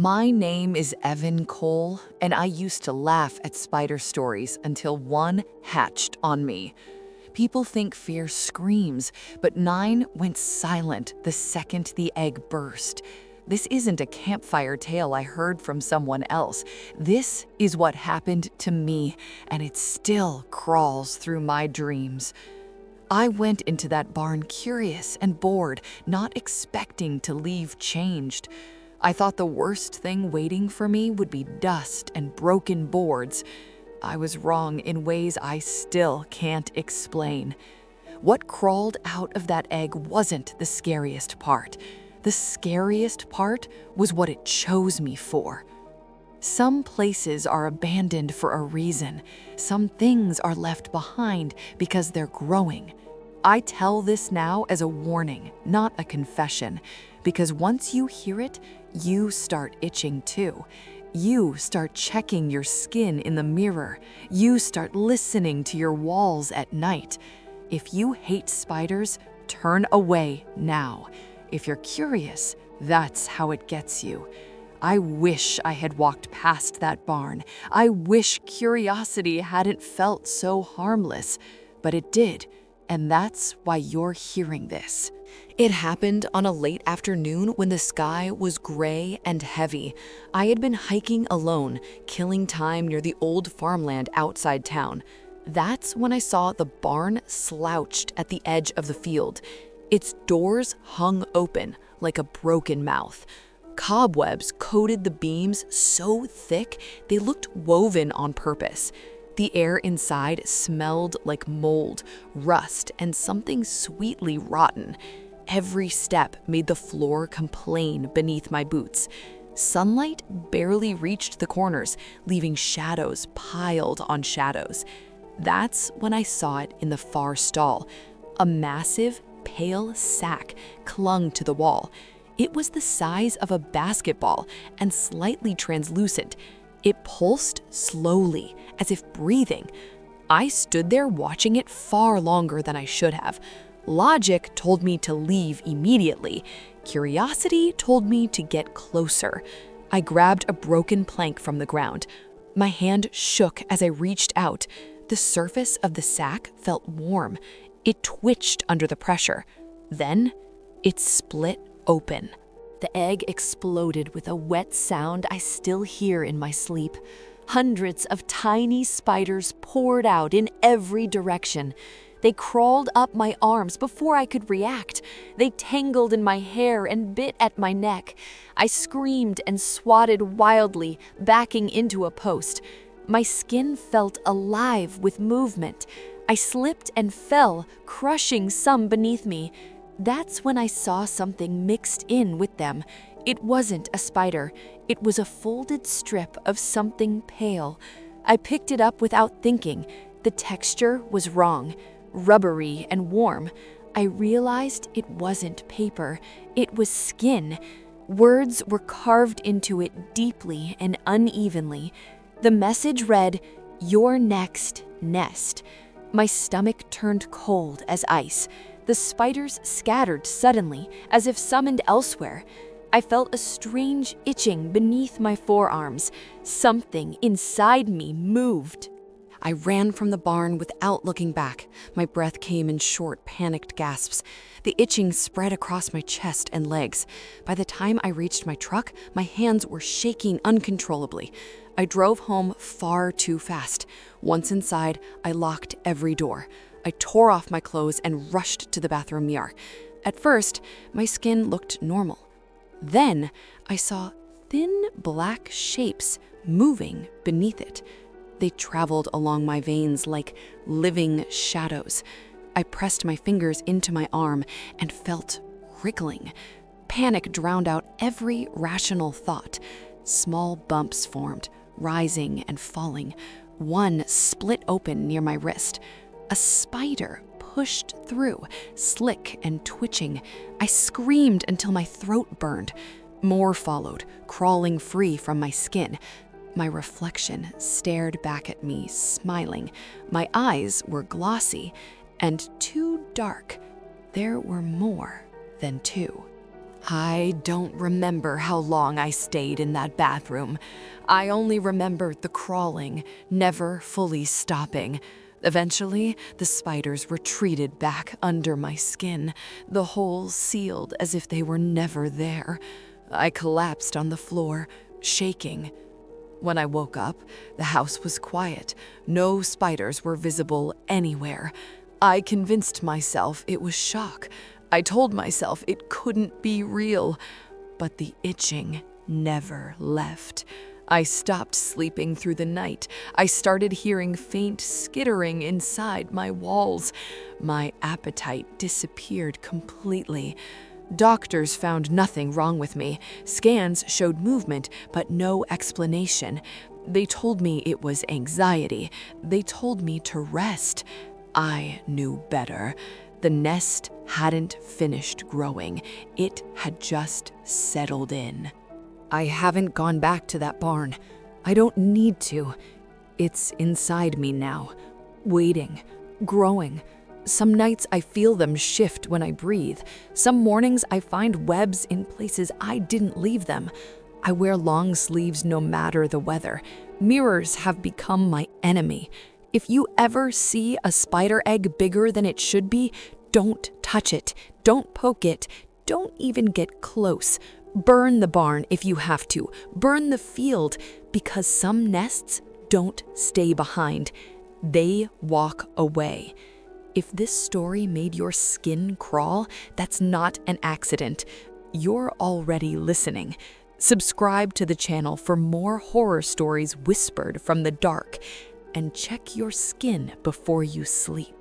My name is Evan Cole, and I used to laugh at spider stories until one hatched on me. People think fear screams, but 9 went silent the second the egg burst. This isn't a campfire tale I heard from someone else. This is what happened to me, and it still crawls through my dreams. I went into that barn curious and bored, not expecting to leave changed. I thought the worst thing waiting for me would be dust and broken boards. I was wrong in ways I still can't explain. What crawled out of that egg wasn't the scariest part. The scariest part was what it chose me for. Some places are abandoned for a reason. Some things are left behind because they're growing. I tell this now as a warning, not a confession, because once you hear it, you start itching too. You start checking your skin in the mirror. You start listening to your walls at night. If you hate spiders, turn away now. If you're curious, that's how it gets you. I wish I had walked past that barn. I wish curiosity hadn't felt so harmless, but it did. And that's why you're hearing this. It happened on a late afternoon when the sky was gray and heavy. I had been hiking alone, killing time near the old farmland outside town. That's when I saw the barn slouched at the edge of the field. Its doors hung open like a broken mouth. Cobwebs coated the beams so thick they looked woven on purpose. The air inside smelled like mold, rust, and something sweetly rotten. Every step made the floor complain beneath my boots. Sunlight barely reached the corners, leaving shadows piled on shadows. That's when I saw it in the far stall. A massive, pale sack clung to the wall. It was the size of a basketball and slightly translucent. It pulsed slowly, as if breathing. I stood there watching it far longer than I should have. Logic told me to leave immediately. Curiosity told me to get closer. I grabbed a broken plank from the ground. My hand shook as I reached out. The surface of the sack felt warm. It twitched under the pressure. Then, it split open. The egg exploded with a wet sound I still hear in my sleep. Hundreds of tiny spiders poured out in every direction. They crawled up my arms before I could react. They tangled in my hair and bit at my neck. I screamed and swatted wildly, backing into a post. My skin felt alive with movement. I slipped and fell, crushing some beneath me. That's when I saw something mixed in with them. It wasn't a spider. It was a folded strip of something pale. I picked it up without thinking. The texture was wrong, rubbery and warm. I realized it wasn't paper. It was skin. Words were carved into it deeply and unevenly. The message read, "Your next nest." My stomach turned cold as ice. The spiders scattered suddenly, as if summoned elsewhere. I felt a strange itching beneath my forearms. Something inside me moved. I ran from the barn without looking back. My breath came in short, panicked gasps. The itching spread across my chest and legs. By the time I reached my truck, my hands were shaking uncontrollably. I drove home far too fast. Once inside, I locked every door. I tore off my clothes and rushed to the bathroom mirror. At first, my skin looked normal. Then, I saw thin black shapes moving beneath it. They traveled along my veins like living shadows. I pressed my fingers into my arm and felt wriggling. Panic drowned out every rational thought. Small bumps formed, rising and falling. One split open near my wrist. A spider pushed through, slick and twitching. I screamed until my throat burned. More followed, crawling free from my skin. My reflection stared back at me, smiling. My eyes were glossy and too dark. There were more than two. I don't remember how long I stayed in that bathroom. I only remember the crawling, never fully stopping. Eventually, the spiders retreated back under my skin, the holes sealed as if they were never there. I collapsed on the floor, shaking. When I woke up, the house was quiet. No spiders were visible anywhere. I convinced myself it was shock. I told myself it couldn't be real, but the itching never left. I stopped sleeping through the night. I started hearing faint skittering inside my walls. My appetite disappeared completely. Doctors found nothing wrong with me. Scans showed movement, but no explanation. They told me it was anxiety. They told me to rest. I knew better. The nest hadn't finished growing. It had just settled in. I haven't gone back to that barn. I don't need to. It's inside me now, waiting, growing. Some nights I feel them shift when I breathe. Some mornings I find webs in places I didn't leave them. I wear long sleeves no matter the weather. Mirrors have become my enemy. If you ever see a spider egg bigger than it should be, don't touch it. Don't poke it. Don't even get close. Burn the barn if you have to. Burn the field, because some nests don't stay behind. They walk away. If this story made your skin crawl, that's not an accident. You're already listening. Subscribe to the channel for more horror stories whispered from the dark, and check your skin before you sleep.